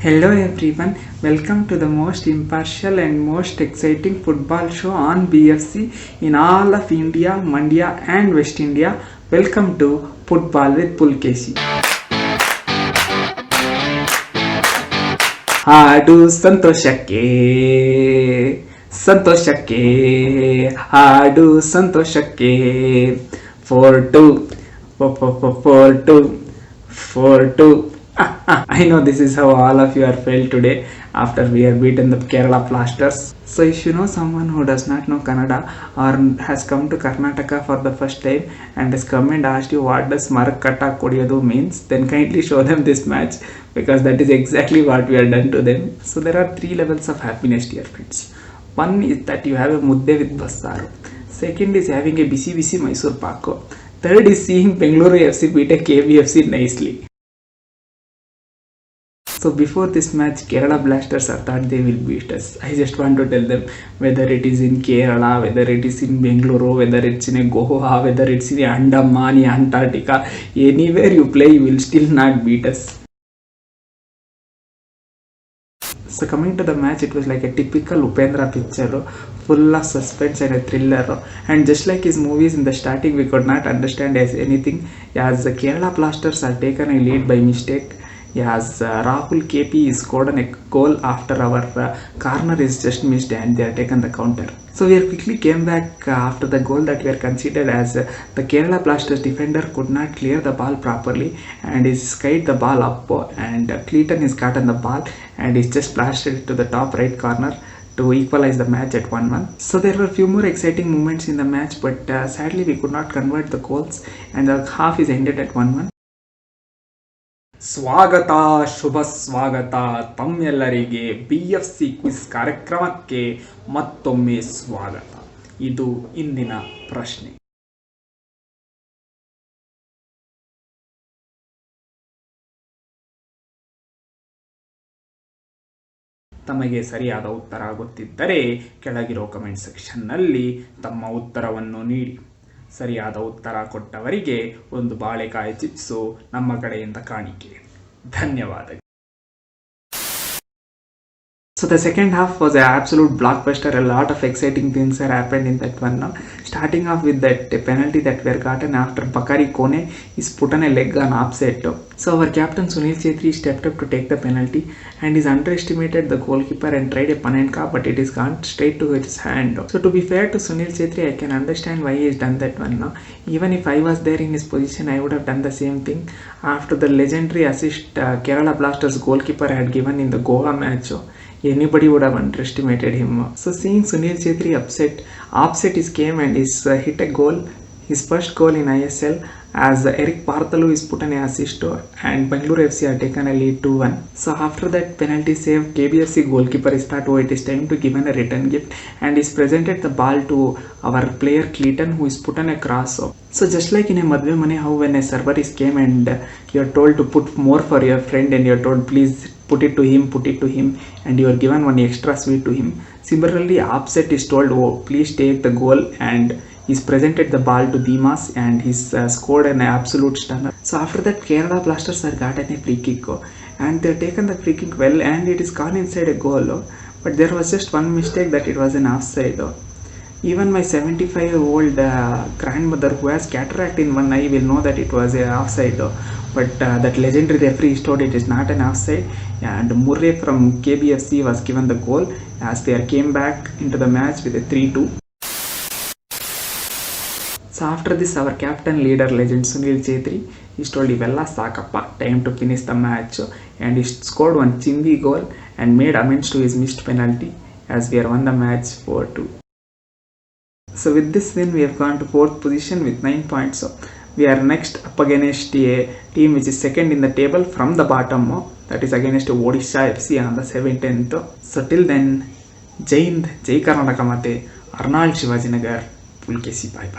Hello everyone, welcome to the most impartial and most exciting football show on BFC in all of India, Mandya and West India. Welcome to Football with Pulkeshi. ಹಾಡು ಸಂತೋಷಕ್ಕೆ ಸಂತೋಷಕ್ಕೆ ಹಾಡು ಸಂತೋಷಕ್ಕೆ 4-2 4-2 4-2. I know this is how all of you are felt today after we have beaten the Kerala Blasters. So if you know someone who does not know Kannada or has come to Karnataka for the first time and has come and asked you what does Marakatta Kodiyadu means, then kindly show them this match because that is exactly what we have done to them. So there are 3 levels of happiness, dear friends. One is that you have a mudde with bassaru. Second is having a bisi bisi Mysore Pako. Third is seeing Bengaluru FC beat a KBFC nicely. So before this match, Kerala Blasters thought they will beat us. I just want to tell them, whether it is in Kerala, whether it is in Bengaluru, whether it's in a Goa, whether it's in Andaman, Antarctica, anywhere you play, you will still not beat us. So coming to the match, it was like a typical Upendra picture, full of suspense and a thriller. And just like his movies in the starting, we could not understand as anything, as the Kerala Blasters are taken a lead by mistake. Yes, Rahul KP scored a goal after our corner is just missed and they are taken the counter. So we quickly came back after the goal that we are considered as the Kerala Blasters defender could not clear the ball properly and he skied the ball up and Clayton has gotten the ball and he's just blasted it to the top right corner to equalize the match at 1-1. So there were a few more exciting moments in the match, but sadly we could not convert the goals and the half is ended at 1-1. ಸ್ವಾಗತ ಶುಭ ಸ್ವಾಗತ ತಮ್ಮೆಲ್ಲರಿಗೆ BFC quiz ಕಾರ್ಯಕ್ರಮಕ್ಕೆ ಮತ್ತೊಮ್ಮೆ ಸ್ವಾಗತ. ಇದು ಇಂದಿನ ಪ್ರಶ್ನೆ. ತಮಗೆ ಸರಿಯಾದ ಉತ್ತರ ಗೊತ್ತಿದ್ದರೆ ಕೆಳಗಿರೋ ಕಮೆಂಟ್ ಸೆಕ್ಷನ್ನಲ್ಲಿ ತಮ್ಮ ಉತ್ತರವನ್ನು ನೀಡಿ. ಸರಿಯಾದ ಉತ್ತರ ಕೊಟ್ಟವರಿಗೆ ಒಂದು ಬಾಳೆಕಾಯಿ ಚಿಪ್ಸು ನಮ್ಮ ಕಡೆಯಿಂದ ಕಾಣಿಕೆ. ಧನ್ಯವಾದಗಳು. So the second half was an absolute blockbuster. A lot of exciting things have happened in that one. Starting off with that penalty that were gotten after Bakari Kone is put on a leg on offset. So our captain Sunil Chhetri stepped up to take the penalty and he's underestimated the goalkeeper and tried a panenka, but it is gone straight to his hand. So to be fair to Sunil Chhetri, I can understand why he has done that one. Even if I was there in his position, I would have done the same thing. After the legendary assist Kerala Blasters goalkeeper had given in the Goa match, anybody would have underestimated him. So seeing Sunil Chhetri offset his game and he's hit a goal, his first goal in ISL, as Eric Parthalu is put an assist and Bengaluru FC are taken a lead 2-1. So after that penalty save, KBFC goalkeeper is thought, it is time to give a return gift and he's presented the ball to our player Clayton, who is put on a cross. So just like in a Madhve Mane, how when a server is came and you're told to put more for your friend and you're told please put it to him and you are given one extra sweet to him. Similarly, offset is told, please take the goal, and he's presented the ball to Dimas and he's scored an absolute stunner. So after that, Kerala Blasters are gotten a free kick and they're taken the free kick well and it is gone inside a goal. But there was just one mistake, that it was an offside. Even my 75-year-old grandmother who has cataract in one eye will know that it was a offside. But that legendary referee told it is not an offside, and Murray from KBFC was given the goal as they came back into the match with a 3-2. So after this, our captain, leader, legend Sunil Chhetri is told Ivella Sakappa, time to finish the match, and he scored one chimbi goal and made amends to his missed penalty as we are won the match 4-2. So with this win, we have gone to 4th position with 9 points. We are next up against a team which is second in the table from the bottom, that is against Odisha FC on the 17th. So till then, Jai Hind, Jai Karnataka Mate, Arnold Shivajinagar, Pulkesi, bye bye.